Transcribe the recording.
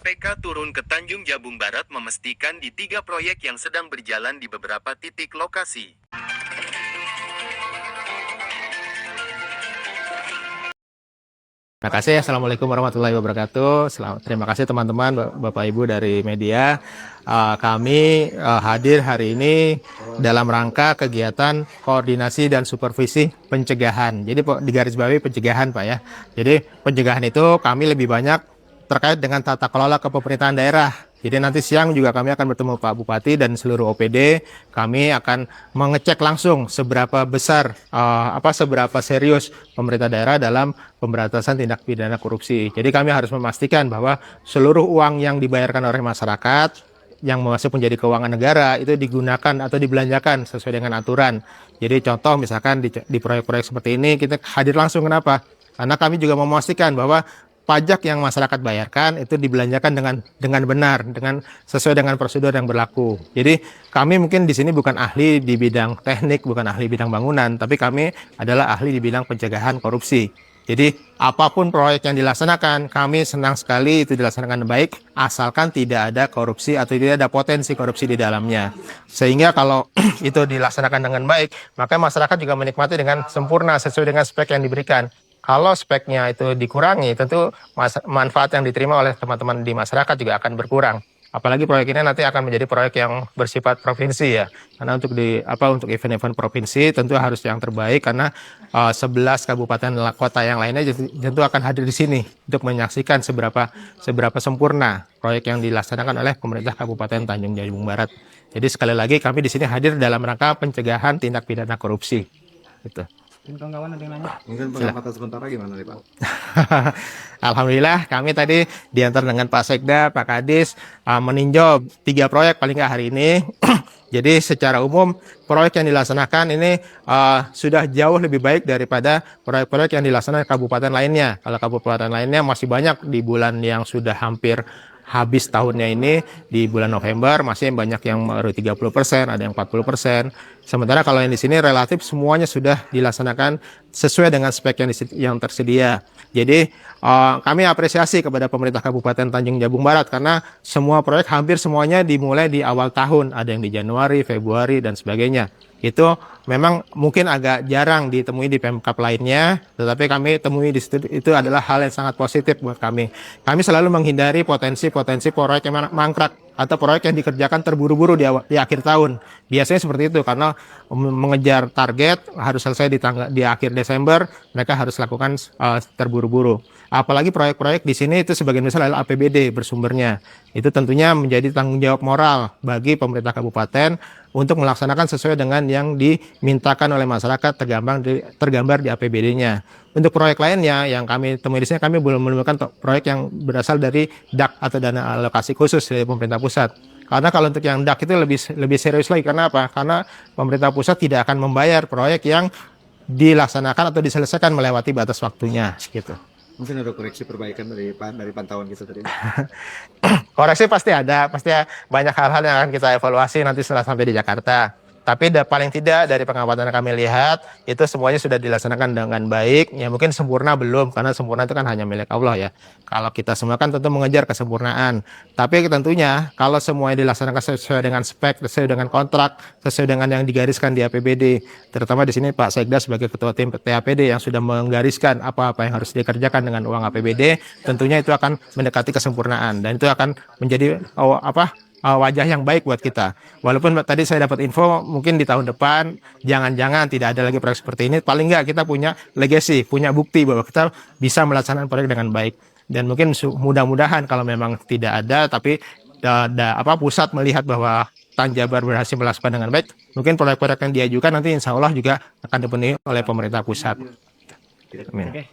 KPK turun ke Tanjung Jabung Barat memastikan di 3 proyek yang sedang berjalan di beberapa titik lokasi. Terima kasih. Assalamualaikum warahmatullahi wabarakatuh. Terima kasih teman-teman, Bapak Ibu dari media. Kami hadir hari ini dalam rangka kegiatan koordinasi dan supervisi pencegahan. Jadi digarisbawahi pencegahan, Pak ya. Jadi pencegahan itu kami lebih banyak terkait dengan tata kelola kepemerintahan daerah. Jadi nanti siang juga kami akan bertemu Pak Bupati dan seluruh OPD. Kami akan mengecek langsung seberapa besar, seberapa serius pemerintah daerah dalam pemberantasan tindak pidana korupsi. Jadi kami harus memastikan bahwa seluruh uang yang dibayarkan oleh masyarakat yang masuk menjadi keuangan negara itu digunakan atau dibelanjakan sesuai dengan aturan. Jadi contoh misalkan di proyek-proyek seperti ini kita hadir langsung, kenapa? Karena kami juga memastikan bahwa pajak yang masyarakat bayarkan itu dibelanjakan dengan benar, dengan sesuai dengan prosedur yang berlaku. Jadi kami mungkin di sini bukan ahli di bidang teknik, bukan ahli bidang bangunan, tapi kami adalah ahli di bidang pencegahan korupsi. Jadi apapun proyek yang dilaksanakan, kami senang sekali itu dilaksanakan baik, asalkan tidak ada korupsi atau tidak ada potensi korupsi di dalamnya. Sehingga kalau itu dilaksanakan dengan baik, maka masyarakat juga menikmati dengan sempurna sesuai dengan spek yang diberikan. Kalau speknya itu dikurangi, tentu manfaat yang diterima oleh teman-teman di masyarakat juga akan berkurang. Apalagi proyek ini nanti akan menjadi proyek yang bersifat provinsi ya. Karena untuk untuk event-event provinsi tentu harus yang terbaik, karena 11 kabupaten kota yang lainnya tentu akan hadir di sini untuk menyaksikan seberapa sempurna proyek yang dilaksanakan oleh pemerintah Kabupaten Tanjung Jabung Barat. Jadi sekali lagi kami di sini hadir dalam rangka pencegahan tindak pidana korupsi. Gitu. Kawan-kawan ada yang nanya. Mungkin pengamatan sementara gimana nih Pak? Alhamdulillah kami tadi diantar dengan Pak Sekda, Pak Kadis meninjau 3 proyek paling nggak hari ini. Jadi secara umum proyek yang dilaksanakan ini sudah jauh lebih baik daripada proyek-proyek yang dilaksanakan kabupaten lainnya. Kalau kabupaten lainnya masih banyak di bulan yang sudah hampir habis tahunnya ini, di bulan November masih banyak yang baru 30%, ada yang 40%. Sementara kalau yang di sini relatif semuanya sudah dilaksanakan sesuai dengan spek yang tersedia. Jadi kami apresiasi kepada pemerintah Kabupaten Tanjung Jabung Barat karena semua proyek hampir semuanya dimulai di awal tahun, ada yang di Januari, Februari dan sebagainya. Itu memang mungkin agak jarang ditemui di Pemkab lainnya, tetapi kami temui di situ, itu adalah hal yang sangat positif buat kami. Kami selalu menghindari potensi proyek yang mangkrak atau proyek yang dikerjakan terburu-buru di akhir tahun. Biasanya seperti itu, karena mengejar target harus selesai di akhir Desember, mereka harus lakukan terburu-buru. Apalagi proyek-proyek di sini itu sebagian besar adalah APBD bersumbernya. Itu tentunya menjadi tanggung jawab moral bagi pemerintah kabupaten untuk melaksanakan sesuai dengan yang dimintakan oleh masyarakat tergambar di APBD-nya. Untuk proyek lainnya yang kami temui di sini, kami belum menemukan proyek yang berasal dari DAK atau dana alokasi khusus dari pemerintah pusat. Karena kalau untuk yang DAK itu lebih serius lagi. Karena apa? Karena pemerintah pusat tidak akan membayar proyek yang dilaksanakan atau diselesaikan melewati batas waktunya, gitu. Mungkin ada koreksi perbaikan dari pantauan kita tadi. Koreksi pasti ada, banyak hal-hal yang akan kita evaluasi nanti setelah sampai di Jakarta. Tapi paling tidak dari pengamatan yang kami lihat, itu semuanya sudah dilaksanakan dengan baik. Ya mungkin sempurna belum, karena sempurna itu kan hanya milik Allah ya. Kalau kita semua kan tentu mengejar kesempurnaan. Tapi tentunya kalau semuanya dilaksanakan sesuai dengan spek, sesuai dengan kontrak, sesuai dengan yang digariskan di APBD. Terutama di sini Pak Sekda sebagai Ketua Tim TAPD yang sudah menggariskan apa-apa yang harus dikerjakan dengan uang APBD, tentunya itu akan mendekati kesempurnaan. Dan itu akan menjadi wajah yang baik buat kita. Walaupun tadi saya dapat info mungkin di tahun depan jangan-jangan tidak ada lagi proyek seperti ini, paling nggak kita punya legacy, punya bukti bahwa kita bisa melaksanakan proyek dengan baik. Dan mungkin mudah-mudahan kalau memang tidak ada, tapi pusat melihat bahwa Tanjabar berhasil melaksanakan dengan baik, mungkin proyek-proyek yang diajukan nanti insya Allah juga akan dipenuhi oleh pemerintah pusat. Amin.